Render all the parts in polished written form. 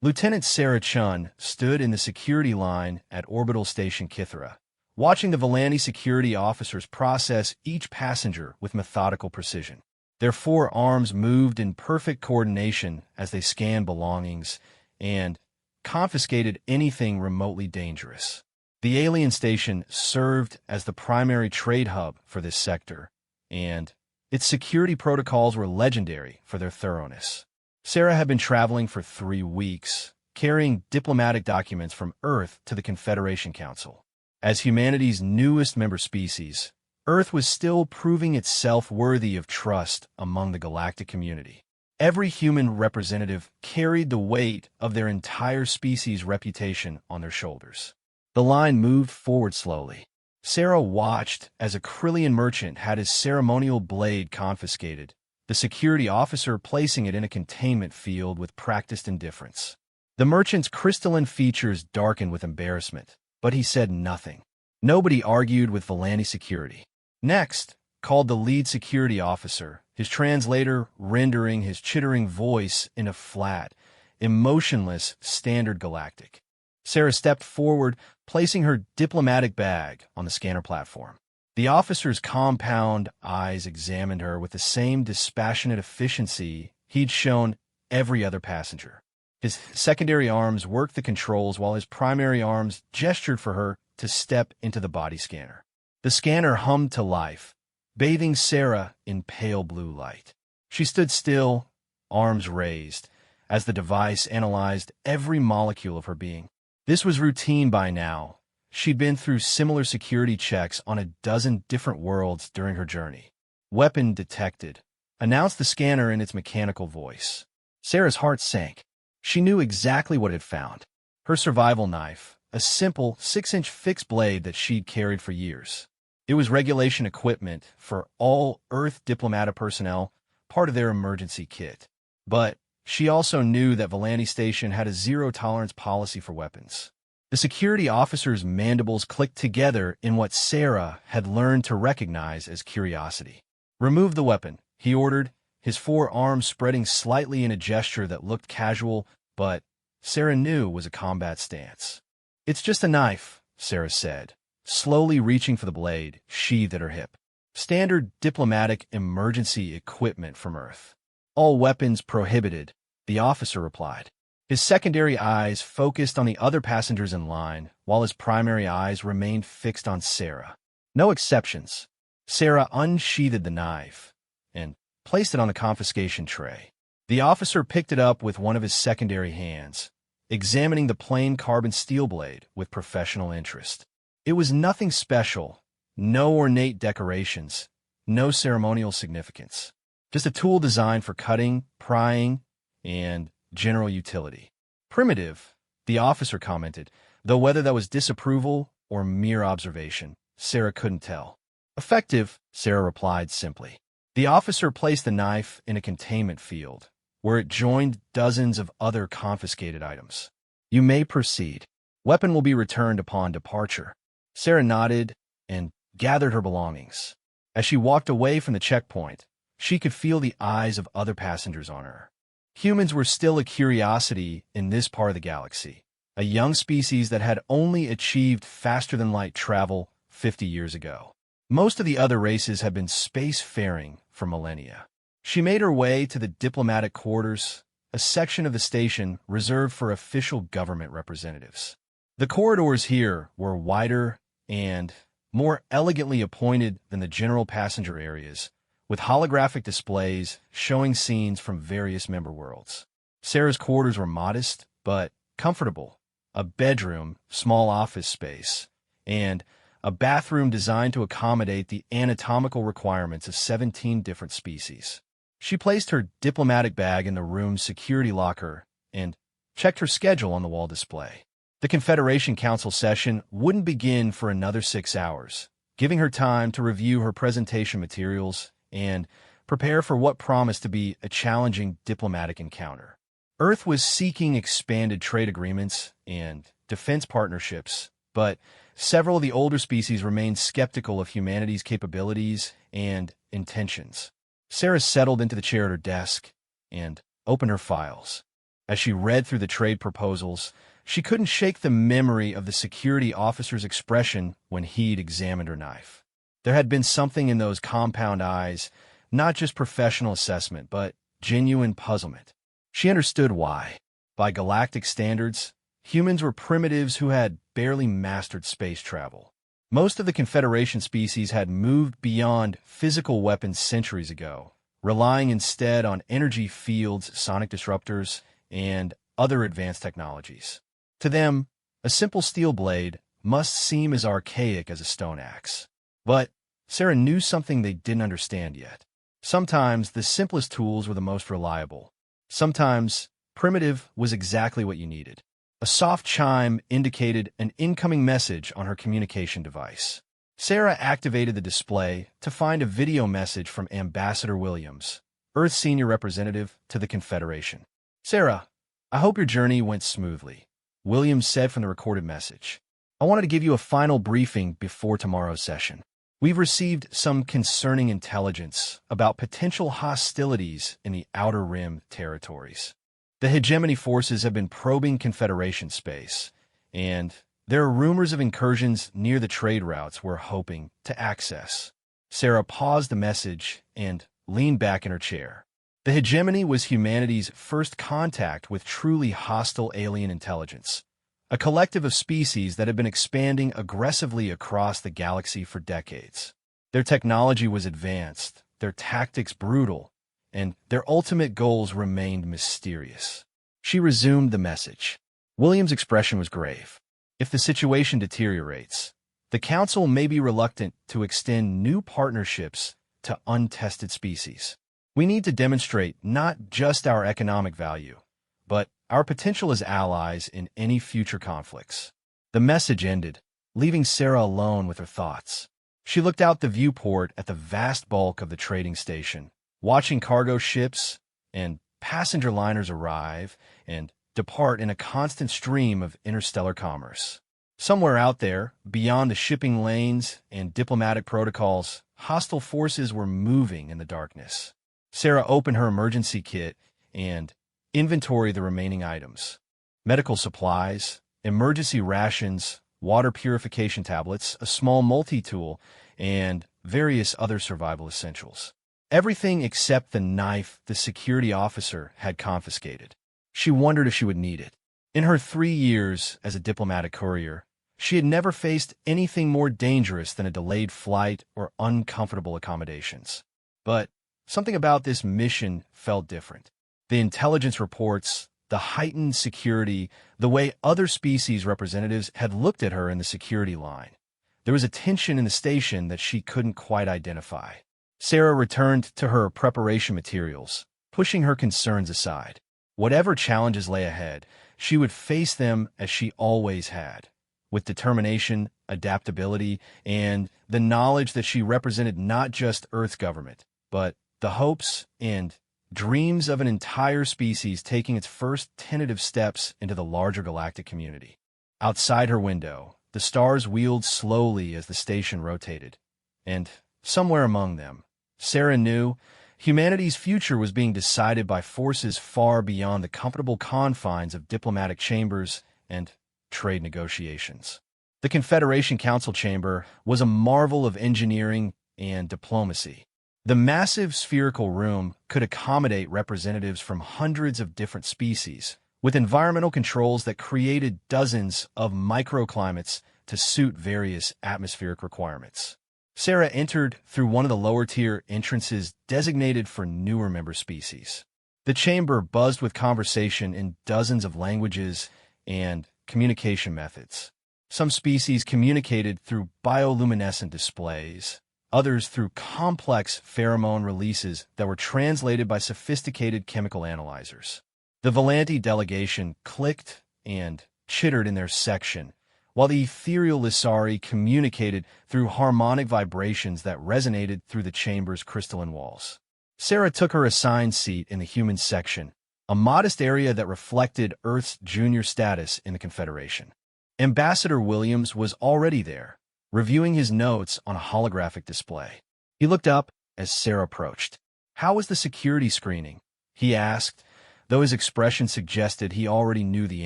Lieutenant Sarah Chun stood in the security line at Orbital Station Kithara, watching the Volani security officers process each passenger with methodical precision. Their four arms moved in perfect coordination as they scanned belongings and confiscated anything remotely dangerous. The alien station served as the primary trade hub for this sector, and its security protocols were legendary for their thoroughness. Sarah had been traveling for 3 weeks, carrying diplomatic documents from Earth to the Confederation Council. As humanity's newest member species, Earth was still proving itself worthy of trust among the galactic community. Every human representative carried the weight of their entire species' reputation on their shoulders. The line moved forward slowly. Sarah watched as a Krillian merchant had his ceremonial blade confiscated, the security officer placing it in a containment field with practiced indifference. The merchant's crystalline features darkened with embarrassment, but he said nothing. Nobody argued with Volani security. Next, called the lead security officer, his translator rendering his chittering voice in a flat, emotionless standard galactic. Sarah stepped forward, placing her diplomatic bag on the scanner platform. The officer's compound eyes examined her with the same dispassionate efficiency he'd shown every other passenger. His secondary arms worked the controls while his primary arms gestured for her to step into the body scanner. The scanner hummed to life, bathing Sarah in pale blue light. She stood still, arms raised, as the device analyzed every molecule of her being. This was routine by now. She'd been through similar security checks on a dozen different worlds during her journey. "Weapon detected," announced the scanner in its mechanical voice. Sarah's heart sank. She knew exactly what it had found. Her survival knife, a simple 6-inch fixed blade that she'd carried for years. It was regulation equipment for all Earth diplomatic personnel, part of their emergency kit. But she also knew that Volani Station had a zero-tolerance policy for weapons. The security officer's mandibles clicked together in what Sarah had learned to recognize as curiosity. "Remove the weapon," he ordered, his four arms spreading slightly in a gesture that looked casual, but Sarah knew was a combat stance. "It's just a knife," Sarah said, slowly reaching for the blade, sheathed at her hip. "Standard diplomatic emergency equipment from Earth. All weapons prohibited," the officer replied. His secondary eyes focused on the other passengers in line, while his primary eyes remained fixed on Sarah. "No exceptions." Sarah unsheathed the knife and placed it on the confiscation tray. The officer picked it up with one of his secondary hands, examining the plain carbon steel blade with professional interest. It was nothing special, no ornate decorations, no ceremonial significance. Just a tool designed for cutting, prying, and general utility. "Primitive," the officer commented, though whether that was disapproval or mere observation, Sarah couldn't tell. "Effective," Sarah replied simply. The officer placed the knife in a containment field, where it joined dozens of other confiscated items. "You may proceed. Weapon will be returned upon departure." Sarah nodded and gathered her belongings. As she walked away from the checkpoint, she could feel the eyes of other passengers on her. Humans were still a curiosity in this part of the galaxy, a young species that had only achieved faster-than-light travel 50 years ago. Most of the other races had been spacefaring for millennia. She made her way to the diplomatic quarters, a section of the station reserved for official government representatives. The corridors here were wider and more elegantly appointed than the general passenger areas, with holographic displays showing scenes from various member worlds. Sarah's quarters were modest, but comfortable. A bedroom, small office space, and a bathroom designed to accommodate the anatomical requirements of 17 different species. She placed her diplomatic bag in the room's security locker and checked her schedule on the wall display. The Confederation Council session wouldn't begin for another 6 hours, giving her time to review her presentation materials and prepare for what promised to be a challenging diplomatic encounter. Earth was seeking expanded trade agreements and defense partnerships, but several of the older species remained skeptical of humanity's capabilities and intentions. Sarah settled into the chair at her desk and opened her files. As she read through the trade proposals, she couldn't shake the memory of the security officer's expression when he'd examined her knife. There had been something in those compound eyes, not just professional assessment, but genuine puzzlement. She understood why. By galactic standards, humans were primitives who had barely mastered space travel. Most of the Confederation species had moved beyond physical weapons centuries ago, relying instead on energy fields, sonic disruptors, and other advanced technologies. To them, a simple steel blade must seem as archaic as a stone axe. But Sarah knew something they didn't understand yet. Sometimes the simplest tools were the most reliable. Sometimes primitive was exactly what you needed. A soft chime indicated an incoming message on her communication device. Sarah activated the display to find a video message from Ambassador Williams, Earth's senior representative to the Confederation. "Sarah, I hope your journey went smoothly," Williams said from the recorded message. "I wanted to give you a final briefing before tomorrow's session. We've received some concerning intelligence about potential hostilities in the Outer Rim territories. The hegemony forces have been probing Confederation space, and there are rumors of incursions near the trade routes we're hoping to access." Sarah paused the message and leaned back in her chair. The hegemony was humanity's first contact with truly hostile alien intelligence, a collective of species that had been expanding aggressively across the galaxy for decades. Their technology was advanced, their tactics brutal, and their ultimate goals remained mysterious. She resumed the message. William's expression was grave. "If the situation deteriorates, the Council may be reluctant to extend new partnerships to untested species. We need to demonstrate not just our economic value, but our potential as allies in any future conflicts." The message ended, leaving Sarah alone with her thoughts. She looked out the viewport at the vast bulk of the trading station, watching cargo ships and passenger liners arrive and depart in a constant stream of interstellar commerce. Somewhere out there, beyond the shipping lanes and diplomatic protocols, hostile forces were moving in the darkness. Sarah opened her emergency kit and inventoried the remaining items. Medical supplies, emergency rations, water purification tablets, a small multi-tool, and various other survival essentials. Everything except the knife the security officer had confiscated. She wondered if she would need it. In her 3 years as a diplomatic courier, she had never faced anything more dangerous than a delayed flight or uncomfortable accommodations. But something about this mission felt different. The intelligence reports, the heightened security, the way other species representatives had looked at her in the security line. There was a tension in the station that she couldn't quite identify. Sarah returned to her preparation materials, pushing her concerns aside. Whatever challenges lay ahead, she would face them as she always had, with determination, adaptability, and the knowledge that she represented not just Earth's government, but the hopes and dreams of an entire species taking its first tentative steps into the larger galactic community. Outside her window, the stars wheeled slowly as the station rotated, and somewhere among them, Sarah knew humanity's future was being decided by forces far beyond the comfortable confines of diplomatic chambers and trade negotiations. The Confederation Council Chamber was a marvel of engineering and diplomacy. The massive spherical room could accommodate representatives from hundreds of different species, with environmental controls that created dozens of microclimates to suit various atmospheric requirements. Sarah entered through one of the lower-tier entrances designated for newer member species. The chamber buzzed with conversation in dozens of languages and communication methods. Some species communicated through bioluminescent displays, others through complex pheromone releases that were translated by sophisticated chemical analyzers. The Volanti delegation clicked and chittered in their section, while the ethereal Lissari communicated through harmonic vibrations that resonated through the chamber's crystalline walls. Sarah took her assigned seat in the human section, a modest area that reflected Earth's junior status in the Confederation. Ambassador Williams was already there, reviewing his notes on a holographic display. He looked up as Sarah approached. "How was the security screening?" he asked, though his expression suggested he already knew the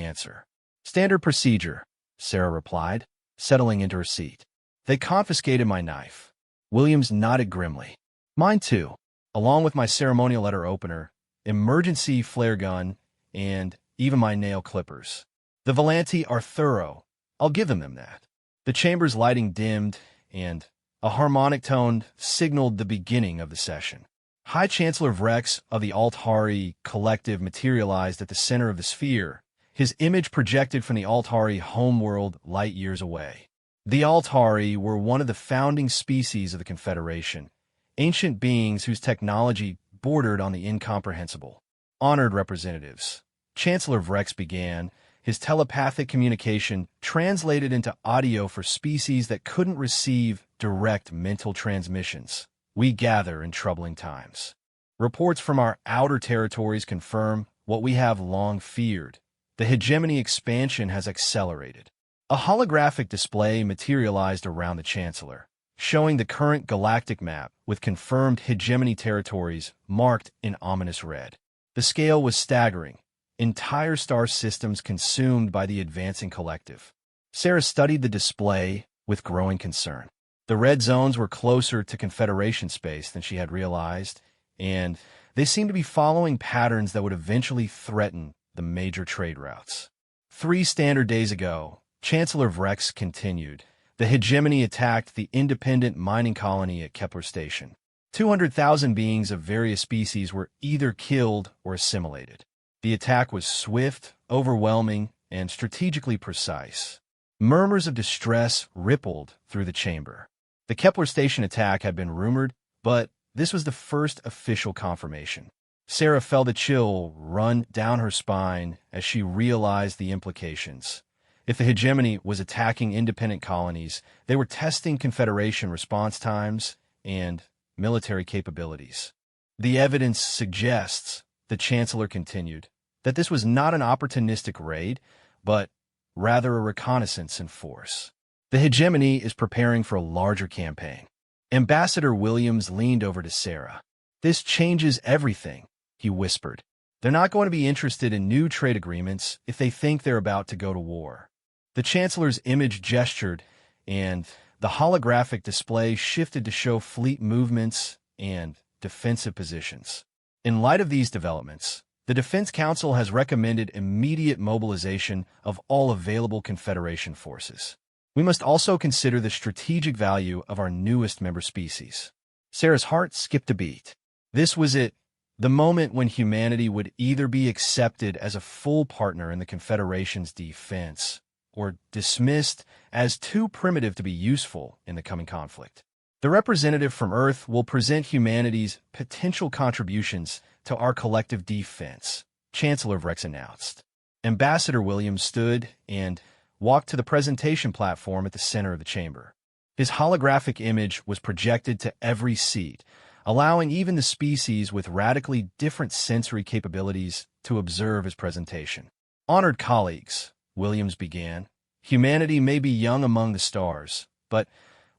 answer. "Standard procedure," Sarah replied, settling into her seat. "They confiscated my knife." Williams nodded grimly. "Mine too, along with my ceremonial letter opener, emergency flare gun, and even my nail clippers. The Volanti are thorough. I'll give them that." The chamber's lighting dimmed, and a harmonic tone signaled the beginning of the session. High Chancellor Vrex of the Altari Collective materialized at the center of the sphere, his image projected from the Altari homeworld light years away. The Altari were one of the founding species of the Confederation, ancient beings whose technology bordered on the incomprehensible. "Honored representatives," Chancellor Vrex began, his telepathic communication translated into audio for species that couldn't receive direct mental transmissions. "We gather in troubling times. Reports from our outer territories confirm what we have long feared. The hegemony expansion has accelerated." A holographic display materialized around the Chancellor, showing the current galactic map with confirmed hegemony territories marked in ominous red. The scale was staggering. Entire star systems consumed by the advancing collective. Sarah studied the display with growing concern. The red zones were closer to Confederation space than she had realized, and they seemed to be following patterns that would eventually threaten the major trade routes. 3 standard days ago, Chancellor Vrex continued, the hegemony attacked the independent mining colony at Kepler Station. 200,000 beings of various species were either killed or assimilated. The attack was swift, overwhelming, and strategically precise. Murmurs of distress rippled through the chamber. The Kepler Station attack had been rumored, but this was the first official confirmation. Sarah felt a chill run down her spine as she realized the implications. If the hegemony was attacking independent colonies, they were testing Confederation response times and military capabilities. "The evidence suggests," the Chancellor continued, "that this was not an opportunistic raid, but rather a reconnaissance in force. The hegemony is preparing for a larger campaign." Ambassador Williams leaned over to Sarah. "This changes everything," he whispered. "They're not going to be interested in new trade agreements if they think they're about to go to war." The Chancellor's image gestured, and the holographic display shifted to show fleet movements and defensive positions. In light of these developments, the Defense Council has recommended immediate mobilization of all available Confederation forces. We must also consider the strategic value of our newest member species. Sarah's heart skipped a beat. This was it, the moment when humanity would either be accepted as a full partner in the Confederation's defense, or dismissed as too primitive to be useful in the coming conflict. The representative from Earth will present humanity's potential contributions to our collective defense, Chancellor Vrex announced. Ambassador Williams stood and walked to the presentation platform at the center of the chamber. His holographic image was projected to every seat, allowing even the species with radically different sensory capabilities to observe his presentation. "Honored colleagues," Williams began, "humanity may be young among the stars, but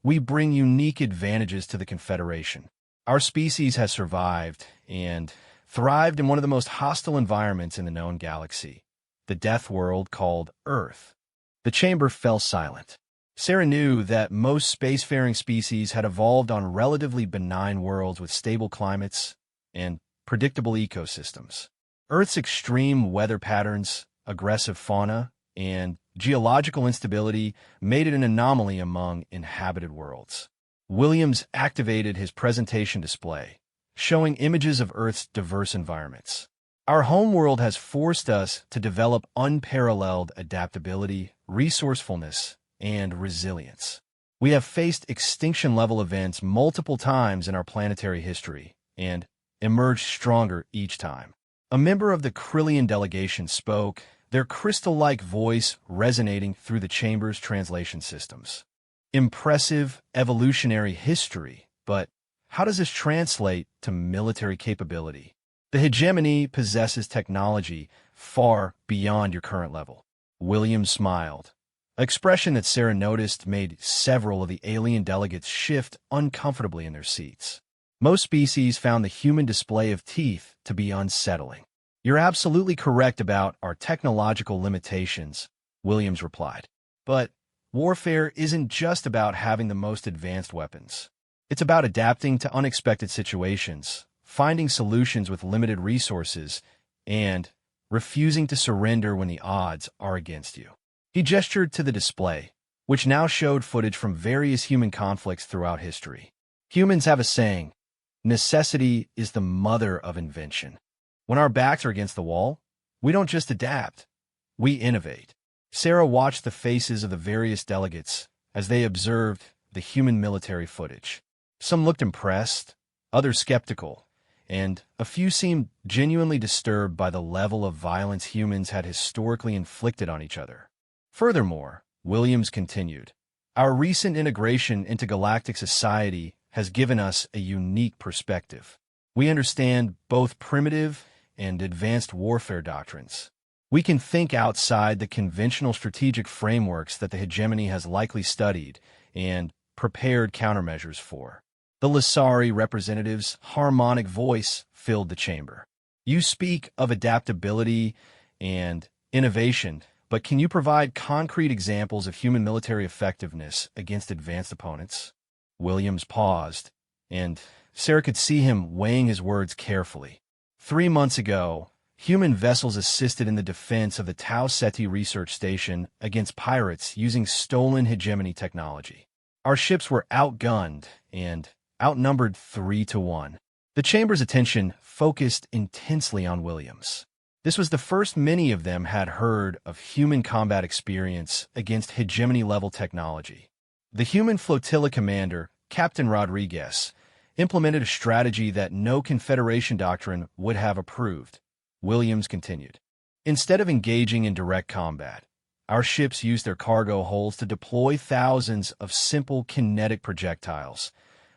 we bring unique advantages to the Confederation. Our species has survived and thrived in one of the most hostile environments in the known galaxy, the death world called Earth." The chamber fell silent. Sarah knew that most spacefaring species had evolved on relatively benign worlds with stable climates and predictable ecosystems. Earth's extreme weather patterns, aggressive fauna, and geological instability made it an anomaly among inhabited worlds. Williams activated his presentation display, showing images of Earth's diverse environments. "Our homeworld has forced us to develop unparalleled adaptability, resourcefulness, and resilience. We have faced extinction-level events multiple times in our planetary history and emerged stronger each time." A member of the Krillian delegation spoke, their crystal-like voice resonating through the chamber's translation systems. "Impressive evolutionary history, but how does this translate to military capability? The hegemony possesses technology far beyond your current level." Williams smiled. An expression that Sarah noticed made several of the alien delegates shift uncomfortably in their seats. Most species found the human display of teeth to be unsettling. You're absolutely correct about our technological limitations, Williams replied. But warfare isn't just about having the most advanced weapons. It's about adapting to unexpected situations, finding solutions with limited resources, and refusing to surrender when the odds are against you. He gestured to the display, which now showed footage from various human conflicts throughout history. Humans have a saying, necessity is the mother of invention. When our backs are against the wall, we don't just adapt, we innovate. Sarah watched the faces of the various delegates as they observed the human military footage. Some looked impressed, others skeptical, and a few seemed genuinely disturbed by the level of violence humans had historically inflicted on each other. Furthermore, Williams continued, our recent integration into galactic society has given us a unique perspective. We understand both primitive and advanced warfare doctrines. We can think outside the conventional strategic frameworks that the hegemony has likely studied and prepared countermeasures for. The Lasari representative's harmonic voice filled the chamber. You speak of adaptability and innovation, but can you provide concrete examples of human military effectiveness against advanced opponents? Williams paused, and Sarah could see him weighing his words carefully. 3 months ago, human vessels assisted in the defense of the Tau Ceti research station against pirates using stolen hegemony technology. Our ships were outgunned and outnumbered 3-1. The chamber's attention focused intensely on Williams. This was the first many of them had heard of human combat experience against hegemony-level technology. The human flotilla commander, Captain Rodriguez, implemented a strategy that no Confederation doctrine would have approved. Williams continued. Instead of engaging in direct combat, our ships used their cargo holds to deploy thousands of simple kinetic projectiles,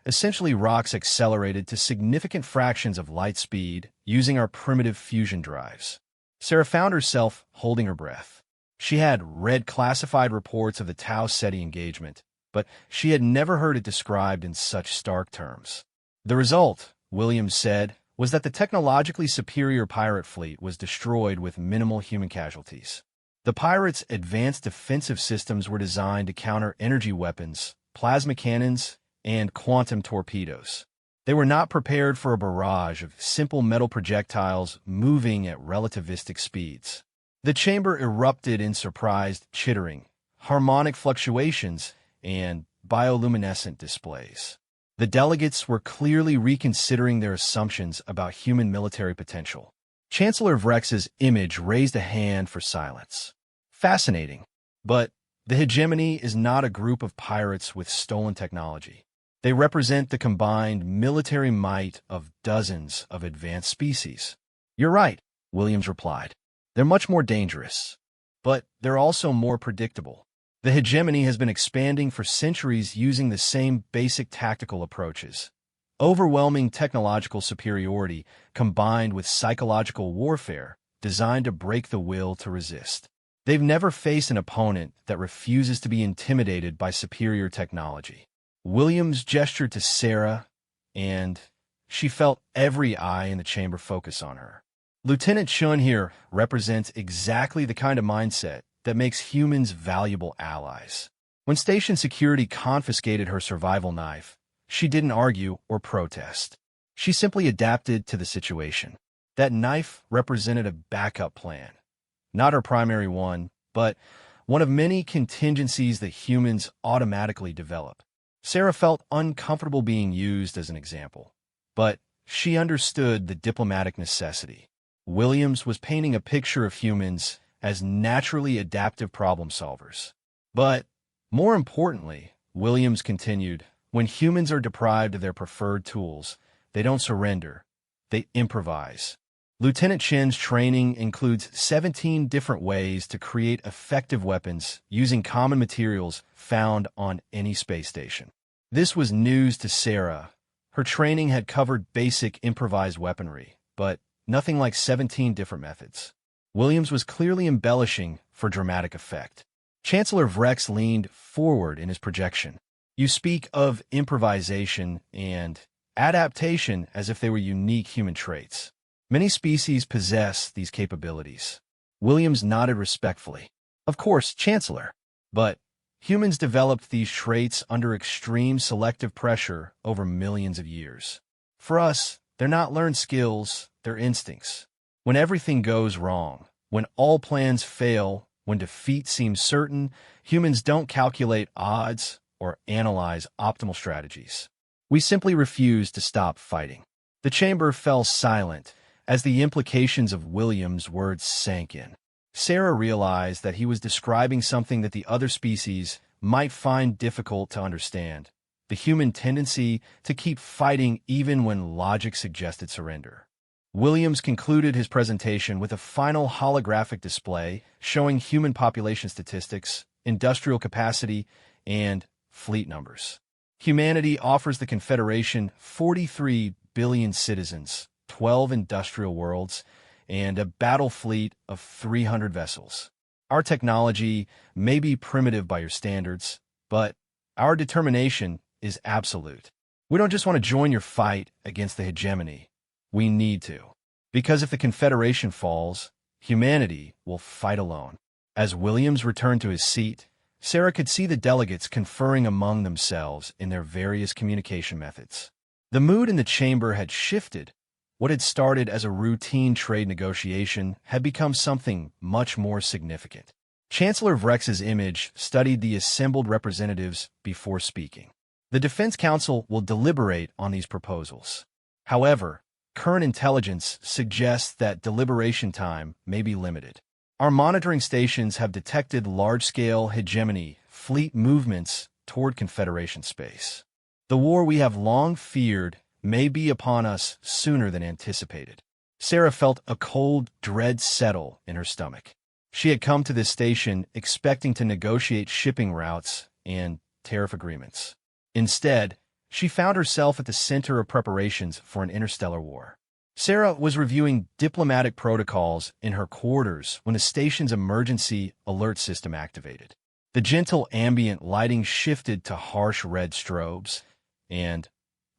essentially rocks accelerated to significant fractions of light speed using our primitive fusion drives. Sarah found herself holding her breath. She had read classified reports of the Tau Ceti engagement, but she had never heard it described in such stark terms. The result, Williams said, was that the technologically superior pirate fleet was destroyed with minimal human casualties. The pirates' advanced defensive systems were designed to counter energy weapons, plasma cannons, and quantum torpedoes. They were not prepared for a barrage of simple metal projectiles moving at relativistic speeds. The chamber erupted in surprised chittering, harmonic fluctuations, and bioluminescent displays. The delegates were clearly reconsidering their assumptions about human military potential. Chancellor Vrex's image raised a hand for silence. Fascinating. But the hegemony is not a group of pirates with stolen technology. They represent the combined military might of dozens of advanced species. You're right, Williams replied. They're much more dangerous. But they're also more predictable. The hegemony has been expanding for centuries using the same basic tactical approaches. Overwhelming technological superiority combined with psychological warfare designed to break the will to resist. They've never faced an opponent that refuses to be intimidated by superior technology. Williams gestured to Sarah, and she felt every eye in the chamber focus on her. Lieutenant Chun here represents exactly the kind of mindset that makes humans valuable allies. When station security confiscated her survival knife, she didn't argue or protest. She simply adapted to the situation. That knife represented a backup plan. Not her primary one, but one of many contingencies that humans automatically develop. Sarah felt uncomfortable being used as an example, but she understood the diplomatic necessity. Williams was painting a picture of humans as naturally adaptive problem solvers. But, more importantly, Williams continued, when humans are deprived of their preferred tools, they don't surrender, they improvise. Lieutenant Chen's training includes 17 different ways to create effective weapons using common materials found on any space station. This was news to Sarah. Her training had covered basic improvised weaponry, but nothing like 17 different methods. Williams was clearly embellishing for dramatic effect. Chancellor Vrex leaned forward in his projection. You speak of improvisation and adaptation as if they were unique human traits. Many species possess these capabilities. Williams nodded respectfully. Of course, Chancellor. But humans developed these traits under extreme selective pressure over millions of years. For us, they're not learned skills, they're instincts. When everything goes wrong, when all plans fail, when defeat seems certain, humans don't calculate odds or analyze optimal strategies. We simply refuse to stop fighting. The chamber fell silent as the implications of Williams' words sank in. Sarah realized that he was describing something that the other species might find difficult to understand, the human tendency to keep fighting even when logic suggested surrender. Williams concluded his presentation with a final holographic display showing human population statistics, industrial capacity, and fleet numbers. Humanity offers the Confederation 43 billion citizens, 12 industrial worlds, and a battle fleet of 300 vessels. Our technology may be primitive by your standards, but our determination is absolute. We don't just want to join your fight against the hegemony. We need to. Because if the Confederation falls, humanity will fight alone. As Williams returned to his seat, Sarah could see the delegates conferring among themselves in their various communication methods. The mood in the chamber had shifted. What had started as a routine trade negotiation had become something much more significant. Chancellor Vrex's image studied the assembled representatives before speaking. The Defense Council will deliberate on these proposals. However, current intelligence suggests that deliberation time may be limited. Our monitoring stations have detected large-scale hegemony fleet movements toward Confederation space. The war we have long feared may be upon us sooner than anticipated. Sarah felt a cold dread settle in her stomach. She had come to this station expecting to negotiate shipping routes and tariff agreements. Instead, she found herself at the center of preparations for an interstellar war. Sarah was reviewing diplomatic protocols in her quarters when the station's emergency alert system activated. The gentle ambient lighting shifted to harsh red strobes, and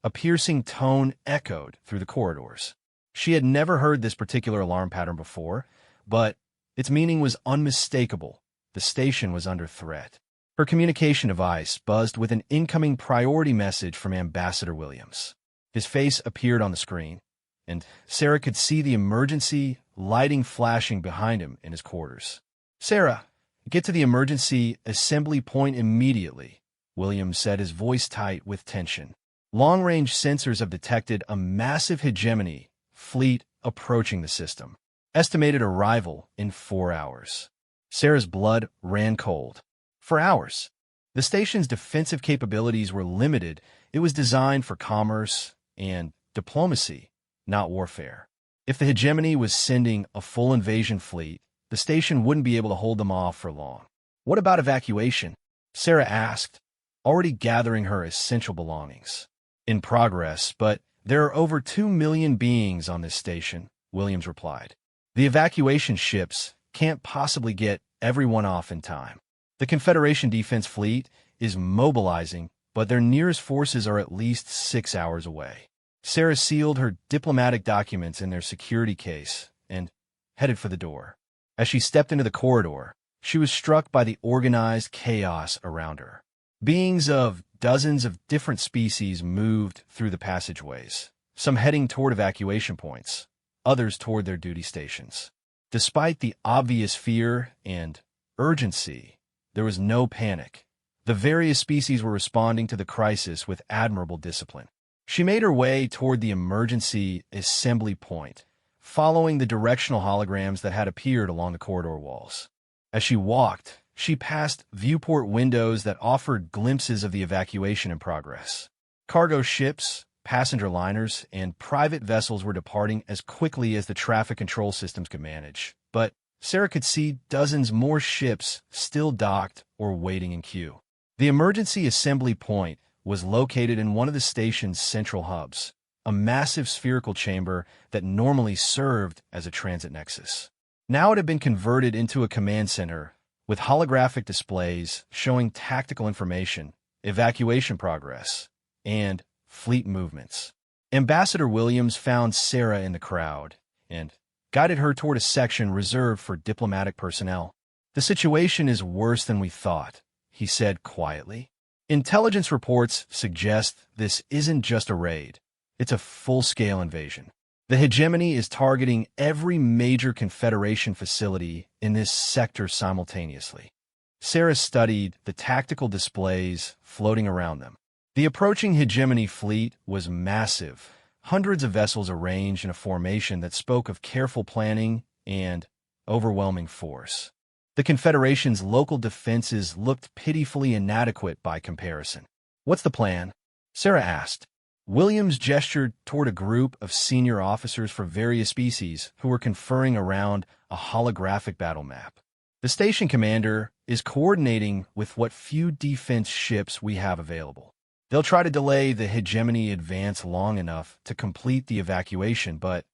a piercing tone echoed through the corridors. She had never heard this particular alarm pattern before, but its meaning was unmistakable. The station was under threat. Her communication device buzzed with an incoming priority message from Ambassador Williams. His face appeared on the screen, and Sarah could see the emergency lighting flashing behind him in his quarters. "Sarah, get to the emergency assembly point immediately," Williams said, his voice tight with tension. Long-range sensors have detected a massive hegemony fleet approaching the system. Estimated arrival in 4 hours. Sarah's blood ran cold. 4 hours. The station's defensive capabilities were limited. It was designed for commerce and diplomacy, not warfare. If the hegemony was sending a full invasion fleet, the station wouldn't be able to hold them off for long. "What about evacuation?" Sarah asked, already gathering her essential belongings. "In progress, but there are over 2 million beings on this station," Williams replied. "The evacuation ships can't possibly get everyone off in time. The Confederation Defense Fleet is mobilizing, but their nearest forces are at least 6 hours away." Sarah sealed her diplomatic documents in their security case and headed for the door. As she stepped into the corridor, she was struck by the organized chaos around her. Beings of dozens of different species moved through the passageways, some heading toward evacuation points, others toward their duty stations. Despite the obvious fear and urgency, there was no panic. The various species were responding to the crisis with admirable discipline. She made her way toward the emergency assembly point, following the directional holograms that had appeared along the corridor walls. As she walked, she passed viewport windows that offered glimpses of the evacuation in progress. Cargo ships, passenger liners, and private vessels were departing as quickly as the traffic control systems could manage. But Sarah could see dozens more ships still docked or waiting in queue. The emergency assembly point was located in one of the station's central hubs, a massive spherical chamber that normally served as a transit nexus. Now it had been converted into a command center with holographic displays showing tactical information, evacuation progress, and fleet movements. Ambassador Williams found Sarah in the crowd, and guided her toward a section reserved for diplomatic personnel. "The situation is worse than we thought," he said quietly. "Intelligence reports suggest this isn't just a raid. It's a full-scale invasion. The hegemony is targeting every major Confederation facility in this sector simultaneously." Sarah studied the tactical displays floating around them. The approaching hegemony fleet was massive, hundreds of vessels arranged in a formation that spoke of careful planning and overwhelming force. The Confederation's local defenses looked pitifully inadequate by comparison. "What's the plan?" Sarah asked. Williams gestured toward a group of senior officers for various species who were conferring around a holographic battle map. "The station commander is coordinating with what few defense ships we have available. They'll try to delay the hegemony advance long enough to complete the evacuation," but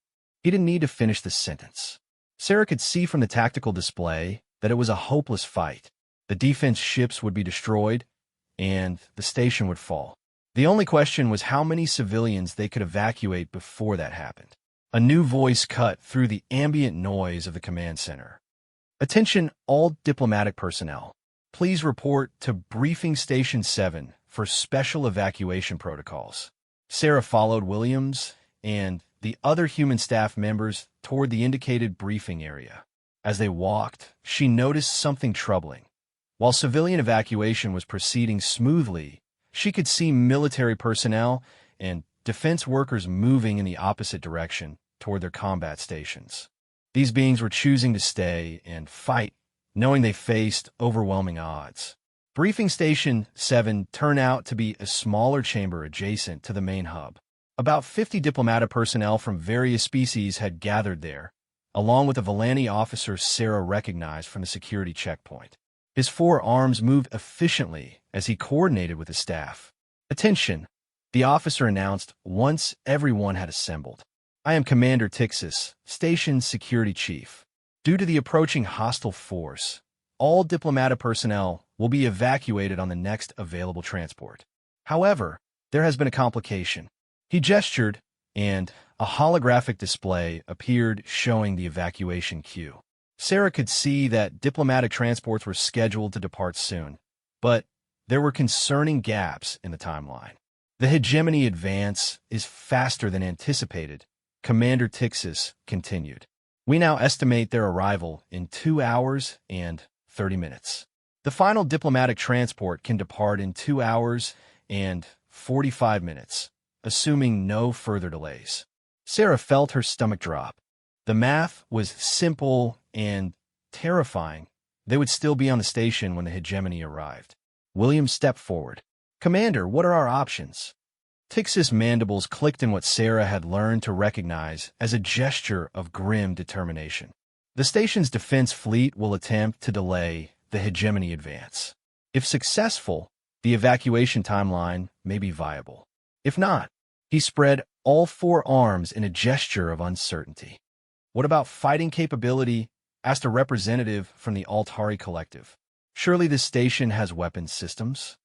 he didn't need to finish the sentence. Sarah could see from the tactical display that it was a hopeless fight. The defense ships would be destroyed, and the station would fall. The only question was how many civilians they could evacuate before that happened. A new voice cut through the ambient noise of the command center. "Attention all diplomatic personnel. Please report to Briefing Station 7 for special evacuation protocols." Sarah followed Williams and the other human staff members toward the indicated briefing area. As they walked, she noticed something troubling. While civilian evacuation was proceeding smoothly, she could see military personnel and defense workers moving in the opposite direction toward their combat stations. These beings were choosing to stay and fight, knowing they faced overwhelming odds. Briefing Station 7 turned out to be a smaller chamber adjacent to the main hub. About 50 diplomatic personnel from various species had gathered there, along with a Valani officer Sarah recognized from the security checkpoint. His four arms moved efficiently as he coordinated with his staff. "Attention," the officer announced once everyone had assembled. "I am Commander Tixis, Station Security Chief. Due to the approaching hostile force, all diplomatic personnel will be evacuated on the next available transport. However, there has been a complication." He gestured, and a holographic display appeared showing the evacuation queue. Sarah could see that diplomatic transports were scheduled to depart soon, but there were concerning gaps in the timeline. "The hegemony advance is faster than anticipated," Commander Tixis continued. "We now estimate their arrival in 2 hours and 30 minutes. The final diplomatic transport can depart in 2 hours and 45 minutes, assuming no further delays." Sarah felt her stomach drop. The math was simple and terrifying. They would still be on the station when the hegemony arrived. Williams stepped forward. "Commander, what are our options?" Tixis' mandibles clicked in what Sarah had learned to recognize as a gesture of grim determination. "The station's defense fleet will attempt to delay the hegemony advance. If successful, the evacuation timeline may be viable. If not," he spread all four arms in a gesture of uncertainty. "What about fighting capability?" asked a representative from the Altari Collective. "Surely this station has weapons systems?"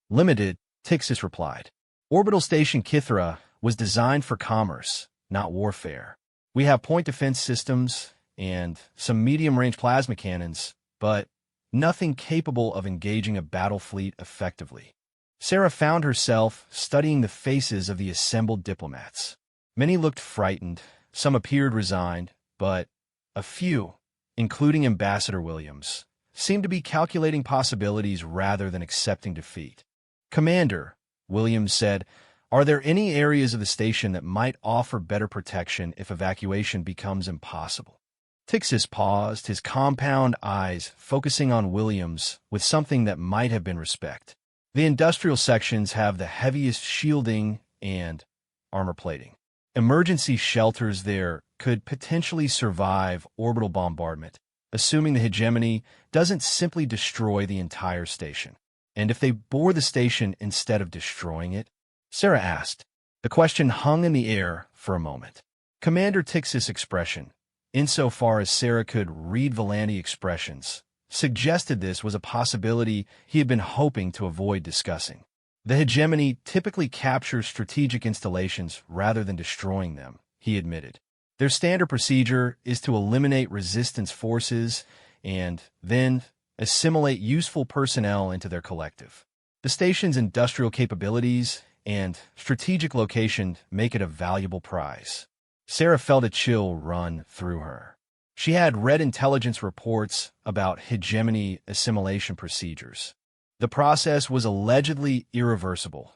"Limited," Tixis replied. "Orbital Station Kithra was designed for commerce, not warfare. We have point defense systems and some medium-range plasma cannons, but nothing capable of engaging a battle fleet effectively." Sarah found herself studying the faces of the assembled diplomats. Many looked frightened, some appeared resigned, but a few, including Ambassador Williams, seemed to be calculating possibilities rather than accepting defeat. "Commander," Williams said, "are there any areas of the station that might offer better protection if evacuation becomes impossible?" Tixis paused, his compound eyes focusing on Williams with something that might have been respect. "The industrial sections have the heaviest shielding and armor plating. Emergency shelters there could potentially survive orbital bombardment, assuming the hegemony doesn't simply destroy the entire station. And if they bore the station instead of destroying it?" Sarah asked. The question hung in the air for a moment. Commander Tixis' expression, insofar as Sarah could read Valani expressions, suggested this was a possibility he had been hoping to avoid discussing. "The hegemony typically captures strategic installations rather than destroying them," he admitted. Their standard procedure is to eliminate resistance forces and then assimilate useful personnel into their collective. The station's industrial capabilities and strategic location make it a valuable prize. Sarah felt a chill run through her. She had read intelligence reports about hegemony assimilation procedures. The process was allegedly irreversible.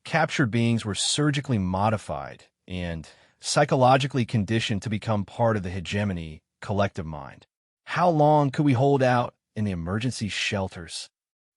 Captured beings were surgically modified and psychologically conditioned to become part of the hegemony collective mind. How long could we hold out in the emergency shelters?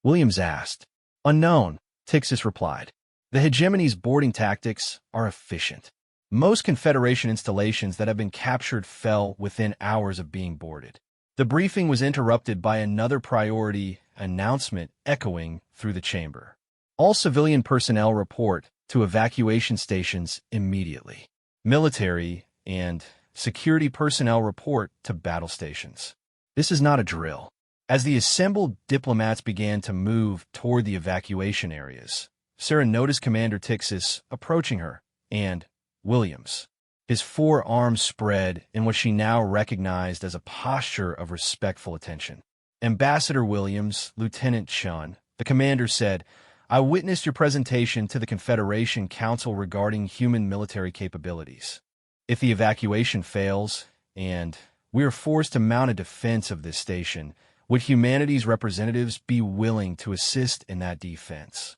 Williams asked. Unknown, Tixis replied. The hegemony's boarding tactics are efficient. Most Confederation installations that have been captured fell within hours of being boarded. The briefing was interrupted by another priority announcement echoing through the chamber. All civilian personnel report to evacuation stations immediately. Military and security personnel report to battle stations. This is not a drill. As the assembled diplomats began to move toward the evacuation areas, Sarah noticed Commander Tixis approaching her, and Williams. His forearms spread in what she now recognized as a posture of respectful attention. Ambassador Williams, Lieutenant Chun, the commander said, I witnessed your presentation to the Confederation Council regarding human military capabilities. If the evacuation fails, and we are forced to mount a defense of this station, would humanity's representatives be willing to assist in that defense?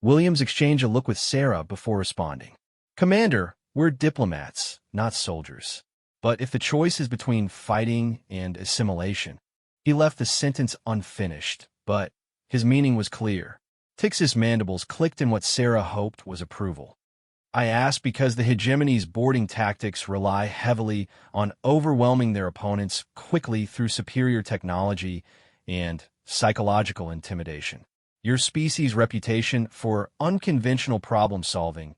Williams exchanged a look with Sarah before responding. Commander, we're diplomats, not soldiers. But if the choice is between fighting and assimilation, he left the sentence unfinished, but his meaning was clear. Tixis' mandibles clicked in what Sarah hoped was approval. I asked because the hegemony's boarding tactics rely heavily on overwhelming their opponents quickly through superior technology and psychological intimidation. Your species' reputation for unconventional problem-solving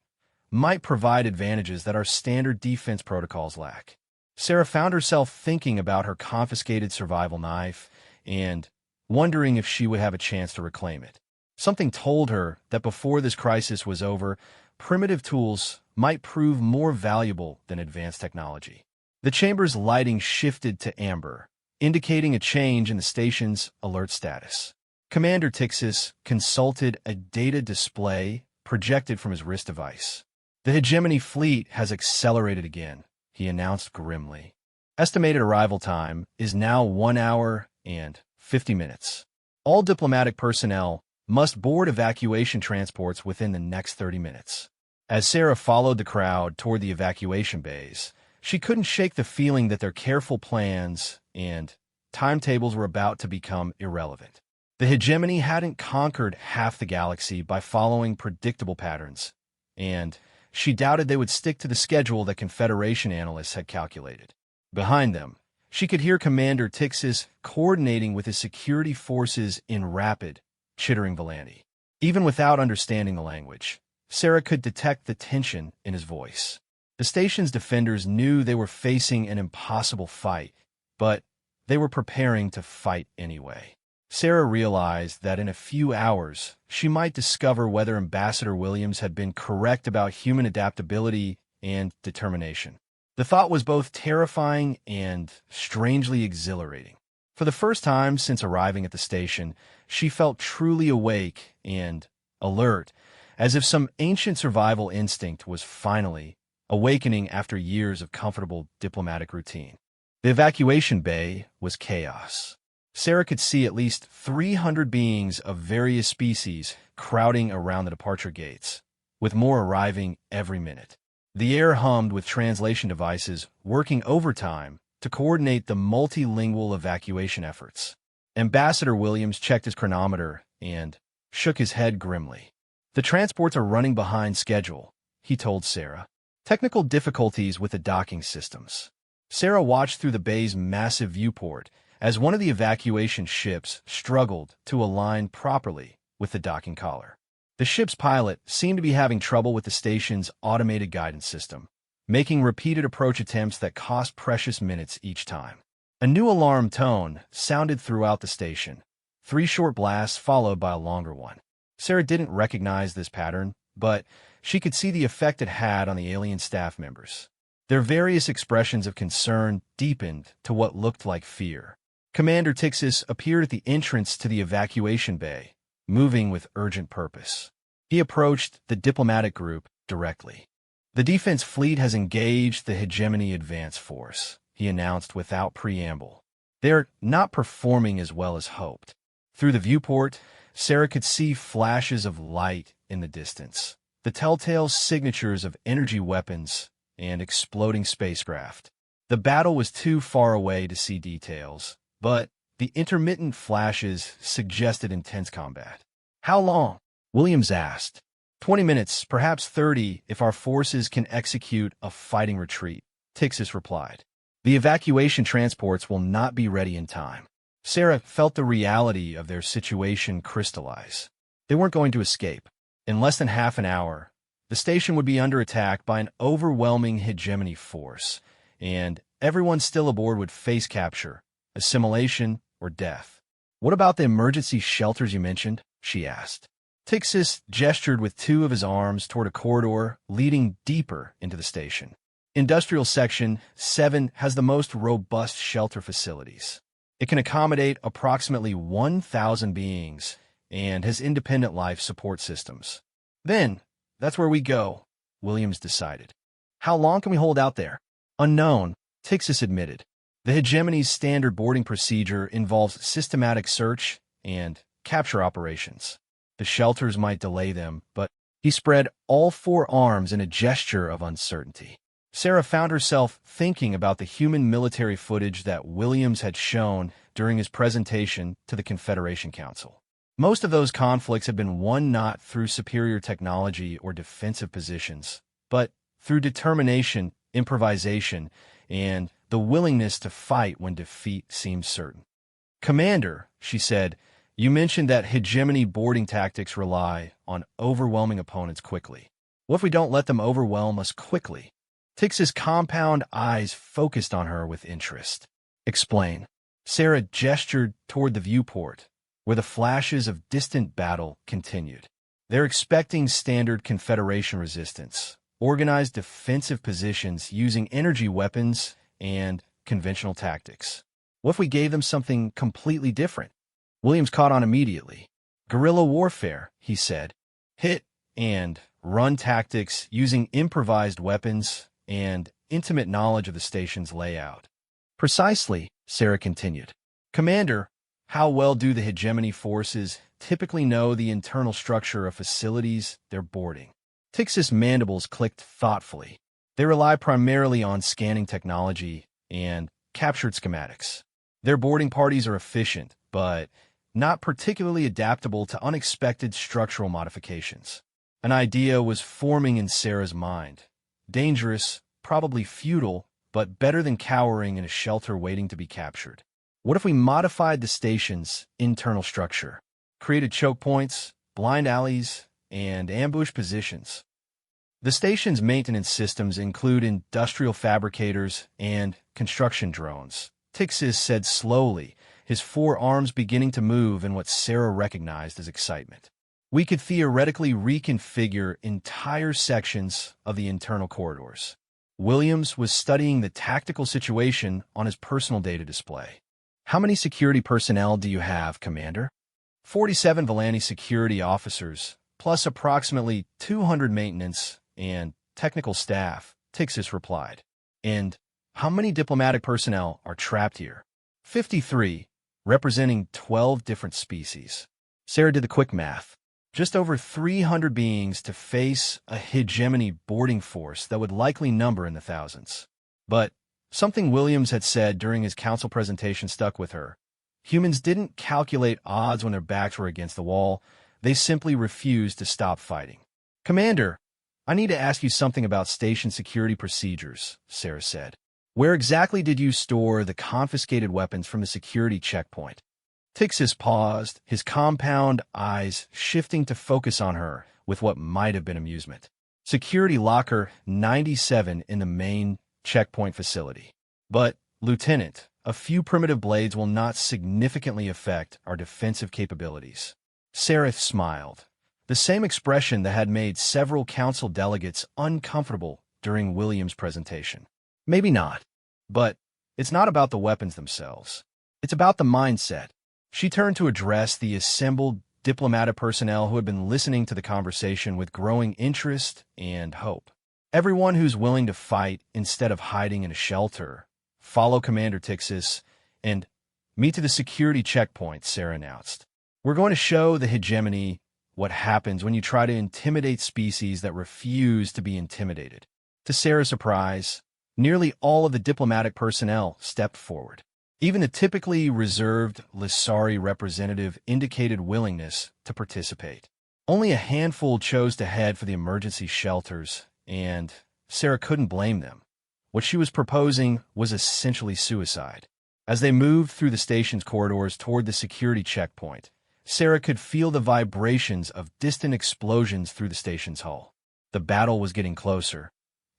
might provide advantages that our standard defense protocols lack. Sarah found herself thinking about her confiscated survival knife and wondering if she would have a chance to reclaim it. Something told her that before this crisis was over, primitive tools might prove more valuable than advanced technology. The chamber's lighting shifted to amber, indicating a change in the station's alert status. Commander Tixis consulted a data display projected from his wrist device. The hegemony fleet has accelerated again, he announced grimly. Estimated arrival time is now 1 hour and 50 minutes. All diplomatic personnel must board evacuation transports within the next 30 minutes. As Sarah followed the crowd toward the evacuation bays, she couldn't shake the feeling that their careful plans and timetables were about to become irrelevant. The hegemony hadn't conquered half the galaxy by following predictable patterns, and she doubted they would stick to the schedule that Confederation analysts had calculated. Behind them, she could hear Commander Tixis coordinating with his security forces in rapid, chittering Volandi. Even without understanding the language, Sarah could detect the tension in his voice. The station's defenders knew they were facing an impossible fight, but they were preparing to fight anyway. Sarah realized that in a few hours, she might discover whether Ambassador Williams had been correct about human adaptability and determination. The thought was both terrifying and strangely exhilarating. For the first time since arriving at the station, she felt truly awake and alert, as if some ancient survival instinct was finally awakening after years of comfortable diplomatic routine. The evacuation bay was chaos. Sarah could see at least 300 beings of various species crowding around the departure gates, with more arriving every minute. The air hummed with translation devices working overtime to coordinate the multilingual evacuation efforts. Ambassador Williams checked his chronometer and shook his head grimly. The transports are running behind schedule, he told Sarah. Technical difficulties with the docking systems. Sarah watched through the bay's massive viewport as one of the evacuation ships struggled to align properly with the docking collar. The ship's pilot seemed to be having trouble with the station's automated guidance system, making repeated approach attempts that cost precious minutes each time. A new alarm tone sounded throughout the station, 3 short blasts followed by a longer one. Sarah didn't recognize this pattern, but she could see the effect it had on the alien staff members. Their various expressions of concern deepened to what looked like fear. Commander Tixis appeared at the entrance to the evacuation bay, moving with urgent purpose. He approached the diplomatic group directly. "The defense fleet has engaged the Hegemony Advance Force," he announced without preamble. "They're not performing as well as hoped." Through the viewport, Sarah could see flashes of light in the distance, the telltale signatures of energy weapons and exploding spacecraft. The battle was too far away to see details, but the intermittent flashes suggested intense combat. "How long?" Williams asked. 20 minutes, perhaps 30, if our forces can execute a fighting retreat," Tixis replied. "The evacuation transports will not be ready in time." Sarah felt the reality of their situation crystallize. They weren't going to escape. In less than half an hour, the station would be under attack by an overwhelming hegemony force, and everyone still aboard would face capture, assimilation, or death. "What about the emergency shelters you mentioned?" she asked. Tixis gestured with two of his arms toward a corridor leading deeper into the station. Industrial Section 7 has the most robust shelter facilities. It can accommodate approximately 1,000 beings and has independent life support systems. "Then, that's where we go," Williams decided. "How long can we hold out there?" "Unknown," Tixis admitted. The Hegemony's standard boarding procedure involves systematic search and capture operations. The shelters might delay them, but he spread all four arms in a gesture of uncertainty. Sarah found herself thinking about the human military footage that Williams had shown during his presentation to the Confederation Council. Most of those conflicts had been won not through superior technology or defensive positions, but through determination, improvisation, and the willingness to fight when defeat seemed certain. "Commander," she said, "you mentioned that hegemony boarding tactics rely on overwhelming opponents quickly. What if we don't let them overwhelm us quickly?" Tix's compound eyes focused on her with interest. "Explain." Sarah gestured toward the viewport, where the flashes of distant battle continued. "They're expecting standard Confederation resistance, organized defensive positions using energy weapons and conventional tactics. What if we gave them something completely different?" Williams caught on immediately. "Guerrilla warfare," he said. "Hit and run tactics using improvised weapons and intimate knowledge of the station's layout." "Precisely," Sarah continued. "Commander, how well do the hegemony forces typically know the internal structure of facilities they're boarding?" Tix's mandibles clicked thoughtfully. "They rely primarily on scanning technology and captured schematics. Their boarding parties are efficient, but not particularly adaptable to unexpected structural modifications." An idea was forming in Sarah's mind. Dangerous, probably futile, but better than cowering in a shelter waiting to be captured. What if we modified the station's internal structure? Created choke points, blind alleys, and ambush positions. The station's maintenance systems include industrial fabricators and construction drones, Tixis said slowly, his four arms beginning to move in what Sarah recognized as excitement. "We could theoretically reconfigure entire sections of the internal corridors." Williams was studying the tactical situation on his personal data display. "How many security personnel do you have, Commander?" 47 Valani security officers, plus approximately 200 maintenance and technical staff, Tixis replied. "And how many diplomatic personnel are trapped here?" 53, representing 12 different species. Sarah did the quick math. Just over 300 beings to face a hegemony boarding force that would likely number in the thousands. But something Williams had said during his council presentation stuck with her. Humans didn't calculate odds when their backs were against the wall. They simply refused to stop fighting. "Commander, I need to ask you something about station security procedures," Sarah said. "Where exactly did you store the confiscated weapons from the security checkpoint?" Tixis paused, his compound eyes shifting to focus on her with what might have been amusement. "Security locker 97 in the main checkpoint facility. But, Lieutenant, a few primitive blades will not significantly affect our defensive capabilities." Sarah smiled, the same expression that had made several council delegates uncomfortable during Williams' presentation. Maybe not. But it's not about the weapons themselves. It's about the mindset. She turned to address the assembled diplomatic personnel who had been listening to the conversation with growing interest and hope. Everyone who's willing to fight instead of hiding in a shelter, follow Commander Tixis, and meet to the security checkpoint, Sarah announced. We're going to show the hegemony what happens when you try to intimidate species that refuse to be intimidated. To Sarah's surprise, nearly all of the diplomatic personnel stepped forward. Even the typically reserved Lissari representative indicated willingness to participate. Only a handful chose to head for the emergency shelters, and Sarah couldn't blame them. What she was proposing was essentially suicide. As they moved through the station's corridors toward the security checkpoint, Sarah could feel the vibrations of distant explosions through the station's hull. The battle was getting closer,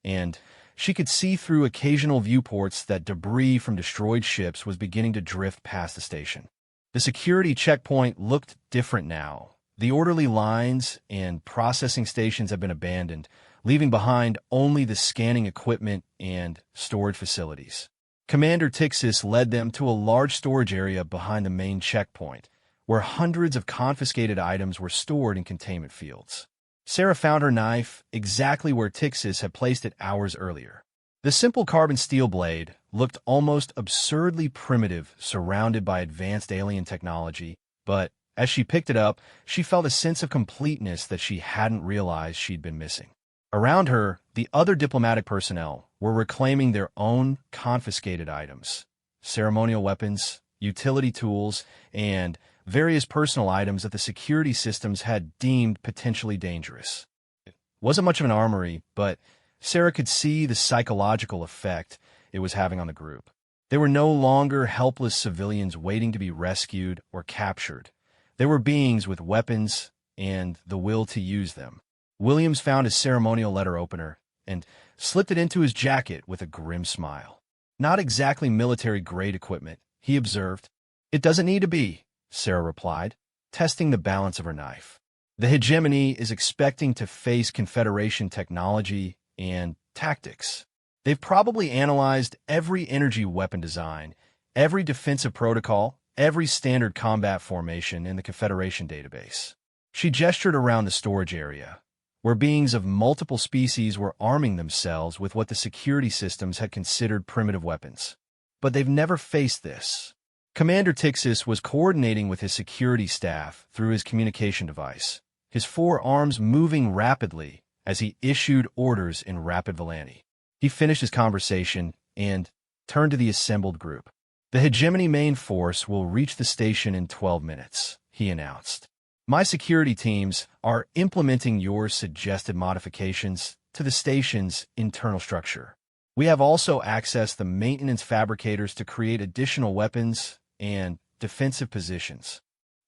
and she could see through occasional viewports that debris from destroyed ships was beginning to drift past the station. The security checkpoint looked different now. The orderly lines and processing stations had been abandoned, leaving behind only the scanning equipment and storage facilities. Commander Tixis led them to a large storage area behind the main checkpoint, where hundreds of confiscated items were stored in containment fields. Sarah found her knife exactly where Tixis had placed it hours earlier. The simple carbon steel blade looked almost absurdly primitive, surrounded by advanced alien technology, but as she picked it up, she felt a sense of completeness that she hadn't realized she'd been missing. Around her, the other diplomatic personnel were reclaiming their own confiscated items, ceremonial weapons, utility tools, and various personal items that the security systems had deemed potentially dangerous. It wasn't much of an armory, but Sarah could see the psychological effect it was having on the group. They were no longer helpless civilians waiting to be rescued or captured. They were beings with weapons and the will to use them. Williams found his ceremonial letter opener and slipped it into his jacket with a grim smile. Not exactly military-grade equipment, he observed. It doesn't need to be, Sarah replied, testing the balance of her knife. The hegemony is expecting to face Confederation technology and tactics. They've probably analyzed every energy weapon design, every defensive protocol, every standard combat formation in the Confederation database. She gestured around the storage area, where beings of multiple species were arming themselves with what the security systems had considered primitive weapons. But they've never faced this. Commander Tixis was coordinating with his security staff through his communication device, his four arms moving rapidly as he issued orders in rapid Volani. He finished his conversation and turned to the assembled group. The hegemony main force will reach the station in 12 minutes, he announced. My security teams are implementing your suggested modifications to the station's internal structure. We have also accessed the maintenance fabricators to create additional weapons and defensive positions.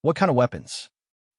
What kind of weapons?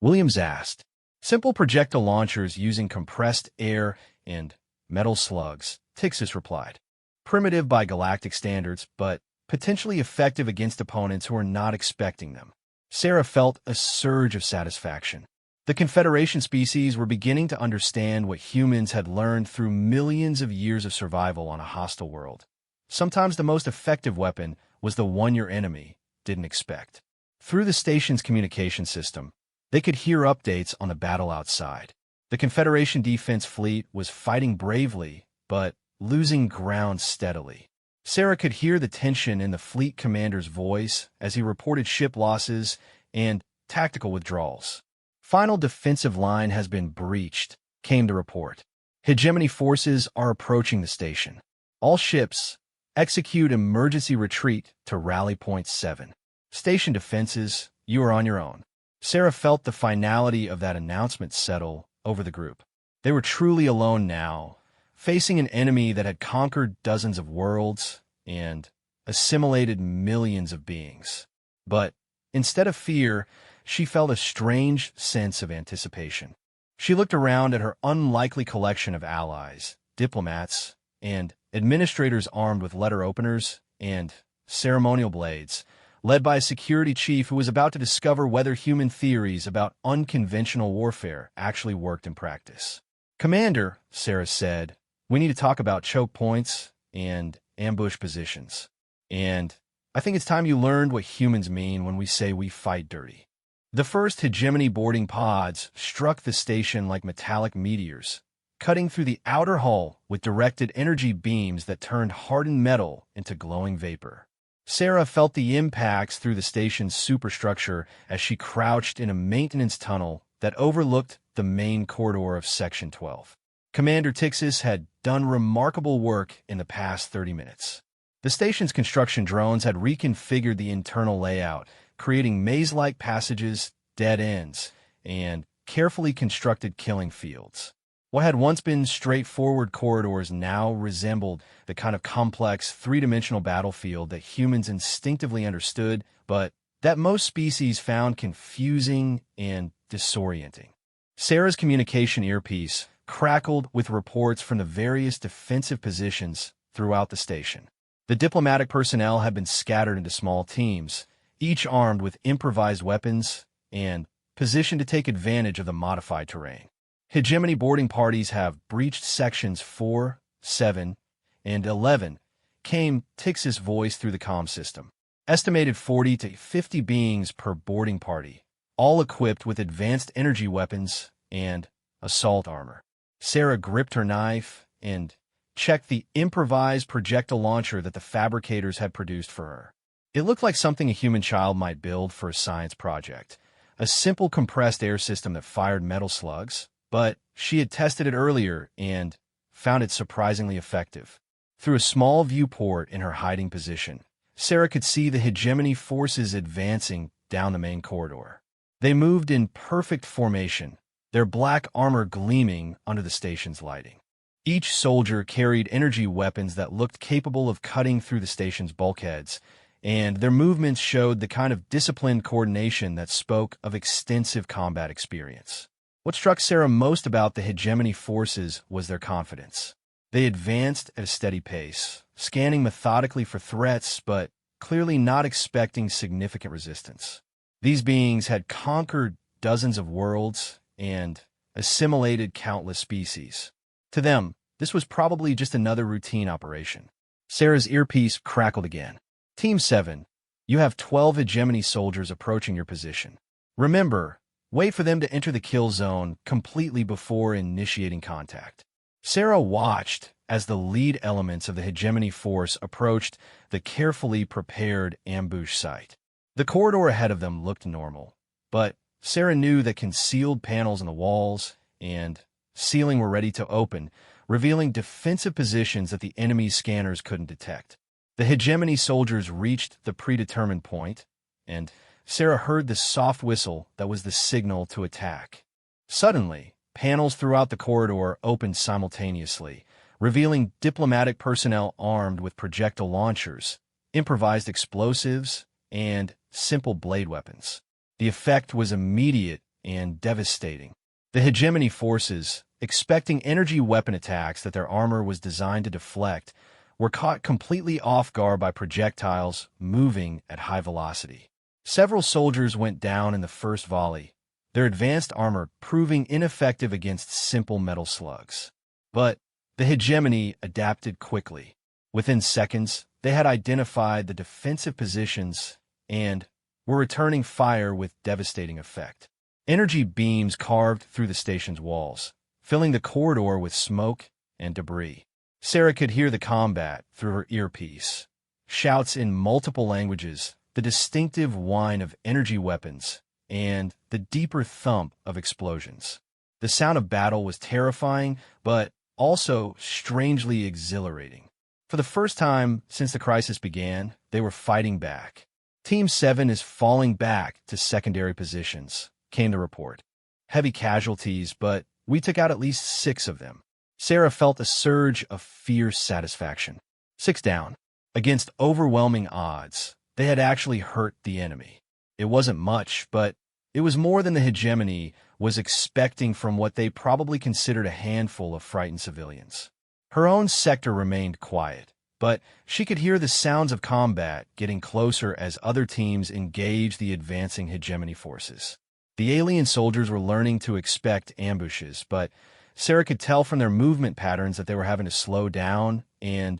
Williams asked. Simple projectile launchers using compressed air and metal slugs, Tixis replied. Primitive by galactic standards, but potentially effective against opponents who are not expecting them. Sarah felt a surge of satisfaction. The Confederation species were beginning to understand what humans had learned through millions of years of survival on a hostile world. Sometimes the most effective weapon was the one your enemy didn't expect. Through the station's communication system, they could hear updates on the battle outside. The Confederation defense fleet was fighting bravely, but losing ground steadily. Sarah could hear the tension in the fleet commander's voice as he reported ship losses and tactical withdrawals. Final defensive line has been breached, came the report. Hegemony forces are approaching the station. All ships execute emergency retreat to Rally Point 7. Station defenses, you are on your own. Sarah felt the finality of that announcement settle over the group. They were truly alone now, facing an enemy that had conquered dozens of worlds and assimilated millions of beings. But instead of fear, she felt a strange sense of anticipation. She looked around at her unlikely collection of allies, diplomats, and administrators armed with letter openers and ceremonial blades, led by a security chief who was about to discover whether human theories about unconventional warfare actually worked in practice. Commander, Sarah said, we need to talk about choke points and ambush positions. And I think it's time you learned what humans mean when we say we fight dirty. The first hegemony boarding pods struck the station like metallic meteors, cutting through the outer hull with directed energy beams that turned hardened metal into glowing vapor. Sarah felt the impacts through the station's superstructure as she crouched in a maintenance tunnel that overlooked the main corridor of Section 12. Commander Tixis had done remarkable work in the past 30 minutes. The station's construction drones had reconfigured the internal layout, creating maze-like passages, dead ends, and carefully constructed killing fields. What had once been straightforward corridors now resembled the kind of complex, three-dimensional battlefield that humans instinctively understood, but that most species found confusing and disorienting. Sarah's communication earpiece crackled with reports from the various defensive positions throughout the station. The diplomatic personnel had been scattered into small teams, each armed with improvised weapons and positioned to take advantage of the modified terrain. Hegemony boarding parties have breached sections 4, 7, and 11, came Tix's voice through the comm system. Estimated 40 to 50 beings per boarding party, all equipped with advanced energy weapons and assault armor. Sarah gripped her knife and checked the improvised projectile launcher that the fabricators had produced for her. It looked like something a human child might build for a science project, a simple compressed air system that fired metal slugs, but she had tested it earlier and found it surprisingly effective. Through a small viewport in her hiding position, Sarah could see the hegemony forces advancing down the main corridor. They moved in perfect formation, their black armor gleaming under the station's lighting. Each soldier carried energy weapons that looked capable of cutting through the station's bulkheads, and their movements showed the kind of disciplined coordination that spoke of extensive combat experience. What struck Sarah most about the hegemony forces was their confidence. They advanced at a steady pace, scanning methodically for threats, but clearly not expecting significant resistance. These beings had conquered dozens of worlds and assimilated countless species. To them, this was probably just another routine operation. Sarah's earpiece crackled again. Team 7, you have 12 hegemony soldiers approaching your position. Remember, wait for them to enter the kill zone completely before initiating contact. Sarah watched as the lead elements of the hegemony force approached the carefully prepared ambush site. The corridor ahead of them looked normal, but Sarah knew that concealed panels on the walls and ceiling were ready to open, revealing defensive positions that the enemy's scanners couldn't detect. The hegemony soldiers reached the predetermined point, and Sarah heard the soft whistle that was the signal to attack. Suddenly, panels throughout the corridor opened simultaneously, revealing diplomatic personnel armed with projectile launchers, improvised explosives, and simple blade weapons. The effect was immediate and devastating. The hegemony forces, expecting energy weapon attacks that their armor was designed to deflect, were caught completely off guard by projectiles moving at high velocity. Several soldiers went down in the first volley, their advanced armor proving ineffective against simple metal slugs. But the hegemony adapted quickly. Within seconds, they had identified the defensive positions and were returning fire with devastating effect. Energy beams carved through the station's walls, filling the corridor with smoke and debris. Sarah could hear the combat through her earpiece. Shouts in multiple languages, the distinctive whine of energy weapons, and the deeper thump of explosions. The sound of battle was terrifying, but also strangely exhilarating. For the first time since the crisis began, they were fighting back. Team 7 is falling back to secondary positions, came the report. Heavy casualties, but we took out at least 6 of them. Sarah felt a surge of fierce satisfaction. 6 down. Against overwhelming odds, they had actually hurt the enemy. It wasn't much, but it was more than the hegemony was expecting from what they probably considered a handful of frightened civilians. Her own sector remained quiet, but she could hear the sounds of combat getting closer as other teams engaged the advancing hegemony forces. The alien soldiers were learning to expect ambushes, but Sarah could tell from their movement patterns that they were having to slow down and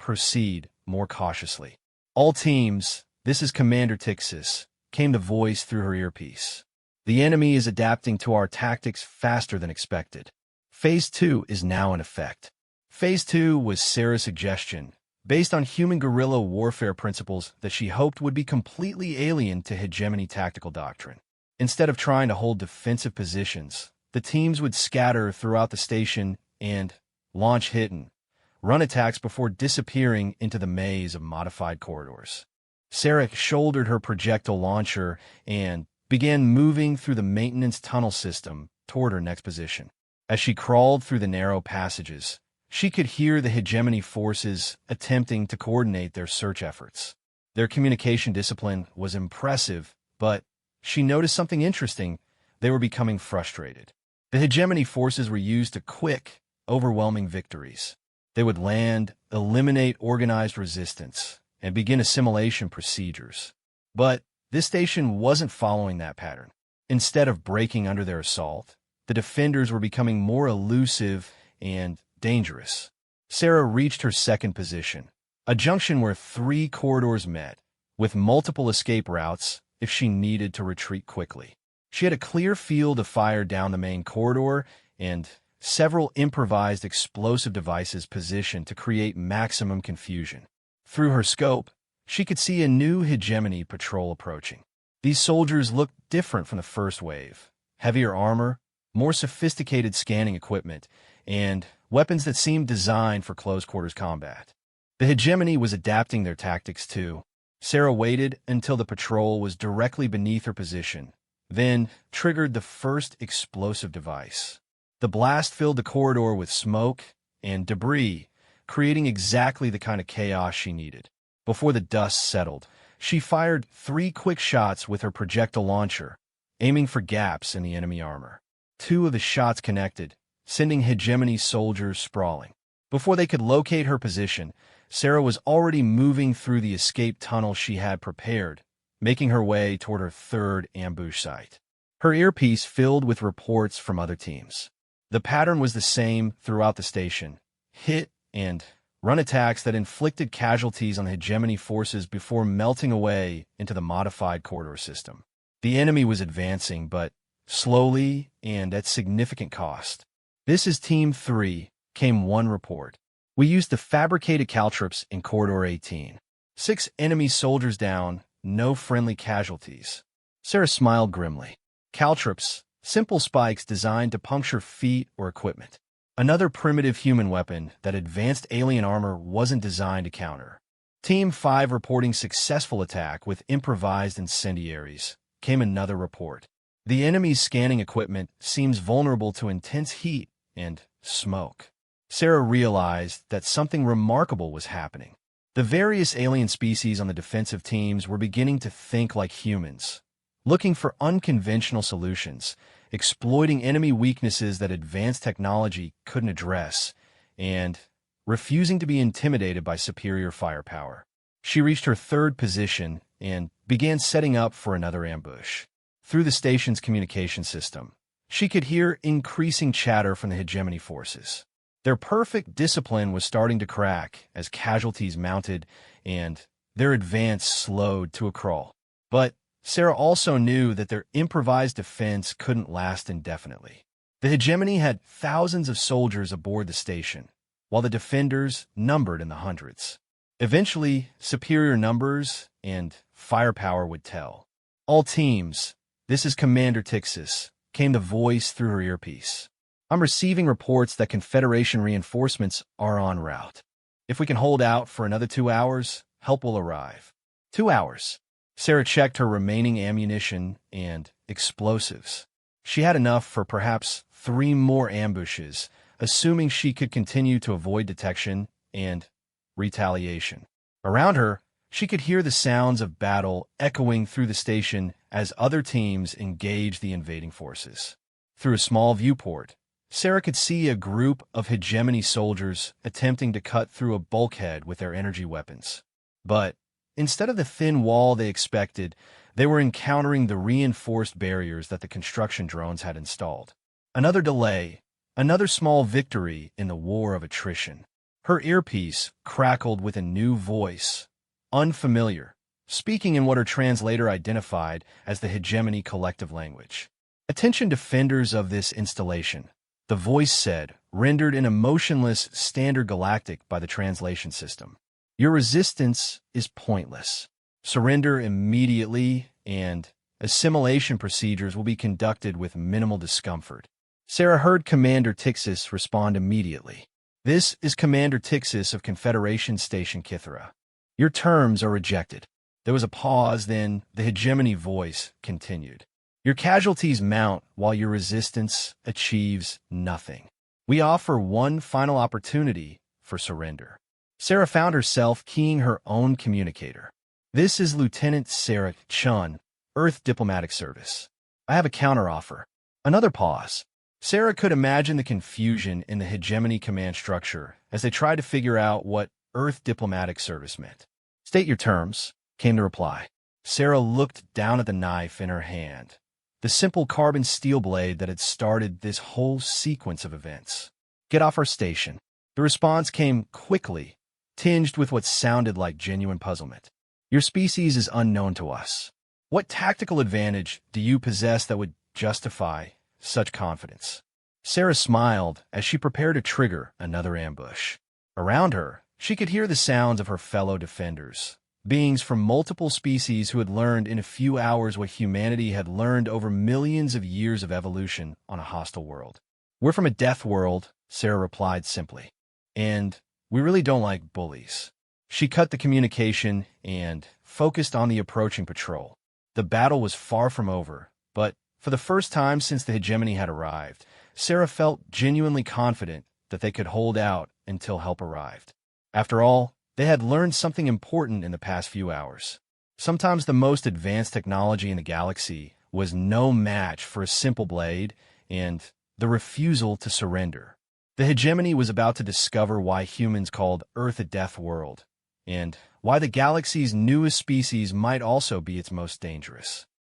proceed more cautiously. All teams, this is Commander Tixis, came the voice through her earpiece. The enemy is adapting to our tactics faster than expected. Phase 2 is now in effect. Phase 2 was Sarah's suggestion, based on human guerrilla warfare principles that she hoped would be completely alien to hegemony tactical doctrine. Instead of trying to hold defensive positions, the teams would scatter throughout the station and launch hit-and-run attacks before disappearing into the maze of modified corridors. Sarah shouldered her projectile launcher and began moving through the maintenance tunnel system toward her next position. As she crawled through the narrow passages, she could hear the hegemony forces attempting to coordinate their search efforts. Their communication discipline was impressive, but she noticed something interesting. They were becoming frustrated. The hegemony forces were used to quick, overwhelming victories. They would land, eliminate organized resistance, and begin assimilation procedures. But this station wasn't following that pattern. Instead of breaking under their assault, the defenders were becoming more elusive and dangerous. Sarah reached her second position, a junction where 3 corridors met, with multiple escape routes if she needed to retreat quickly. She had a clear field of fire down the main corridor and several improvised explosive devices positioned to create maximum confusion. Through her scope, she could see a new hegemony patrol approaching. These soldiers looked different from the first wave. Heavier armor, more sophisticated scanning equipment, and weapons that seemed designed for close-quarters combat. The hegemony was adapting their tactics too. Sarah waited until the patrol was directly beneath her position, then triggered the first explosive device. The blast filled the corridor with smoke and debris, creating exactly the kind of chaos she needed. Before the dust settled, she fired 3 quick shots with her projectile launcher, aiming for gaps in the enemy armor. 2 of the shots connected, sending hegemony soldiers sprawling. Before they could locate her position, Sarah was already moving through the escape tunnel she had prepared, making her way toward her third ambush site. Her earpiece filled with reports from other teams. The pattern was the same throughout the station: hit-and-run attacks that inflicted casualties on the hegemony forces before melting away into the modified corridor system. The enemy was advancing, but slowly and at significant cost. "This is Team 3, came one report. We used the fabricated caltrops in Corridor 18. 6 enemy soldiers down, no friendly casualties." Sarah smiled grimly. Caltrops, simple spikes designed to puncture feet or equipment. Another primitive human weapon that advanced alien armor wasn't designed to counter. Team 5 reporting successful attack with improvised incendiaries, came another report. The enemy's scanning equipment seems vulnerable to intense heat and smoke. Sarah realized that something remarkable was happening. The various alien species on the defensive teams were beginning to think like humans, looking for unconventional solutions, exploiting enemy weaknesses that advanced technology couldn't address, and refusing to be intimidated by superior firepower. She reached her third position and began setting up for another ambush. Through the station's communication system, she could hear increasing chatter from the hegemony forces. Their perfect discipline was starting to crack as casualties mounted and their advance slowed to a crawl. But Sarah also knew that their improvised defense couldn't last indefinitely. The hegemony had thousands of soldiers aboard the station, while the defenders numbered in the hundreds. Eventually, superior numbers and firepower would tell. "All teams, this is Commander Tixis," came the voice through her earpiece. "I'm receiving reports that Confederation reinforcements are en route. If we can hold out for another 2 hours, help will arrive." 2 hours. Sarah checked her remaining ammunition and explosives. She had enough for perhaps 3 more ambushes, assuming she could continue to avoid detection and retaliation. Around her, she could hear the sounds of battle echoing through the station as other teams engaged the invading forces. Through a small viewport, Sarah could see a group of hegemony soldiers attempting to cut through a bulkhead with their energy weapons. But instead of the thin wall they expected, they were encountering the reinforced barriers that the construction drones had installed. Another delay, another small victory in the war of attrition. Her earpiece crackled with a new voice, unfamiliar, speaking in what her translator identified as the hegemony collective language. "Attention defenders of this installation," the voice said, rendered in emotionless standard galactic by the translation system. "Your resistance is pointless. Surrender immediately, and assimilation procedures will be conducted with minimal discomfort." Sarah heard Commander Tixis respond immediately. "This is Commander Tixis of Confederation Station Kithera. Your terms are rejected." There was a pause, then the hegemony voice continued. "Your casualties mount while your resistance achieves nothing. We offer one final opportunity for surrender." Sarah found herself keying her own communicator. "This is Lieutenant Sarah Chun, Earth Diplomatic Service. I have a counteroffer." Another pause. Sarah could imagine the confusion in the hegemony command structure as they tried to figure out what Earth Diplomatic Service meant. "State your terms," came the reply. Sarah looked down at the knife in her hand, the simple carbon steel blade that had started this whole sequence of events. "Get off our station." The response came quickly, tinged with what sounded like genuine puzzlement. "Your species is unknown to us. What tactical advantage do you possess that would justify such confidence?" Sarah smiled as she prepared to trigger another ambush. Around her, she could hear the sounds of her fellow defenders, beings from multiple species who had learned in a few hours what humanity had learned over millions of years of evolution on a hostile world. "We're from a death world," Sarah replied simply. "And we really don't like bullies." She cut the communication and focused on the approaching patrol. The battle was far from over, but for the first time since the hegemony had arrived, Sarah felt genuinely confident that they could hold out until help arrived. After all, they had learned something important in the past few hours. Sometimes the most advanced technology in the galaxy was no match for a simple blade and the refusal to surrender. The hegemony was about to discover why humans called Earth a death world, and why the galaxy's newest species might also be its most dangerous.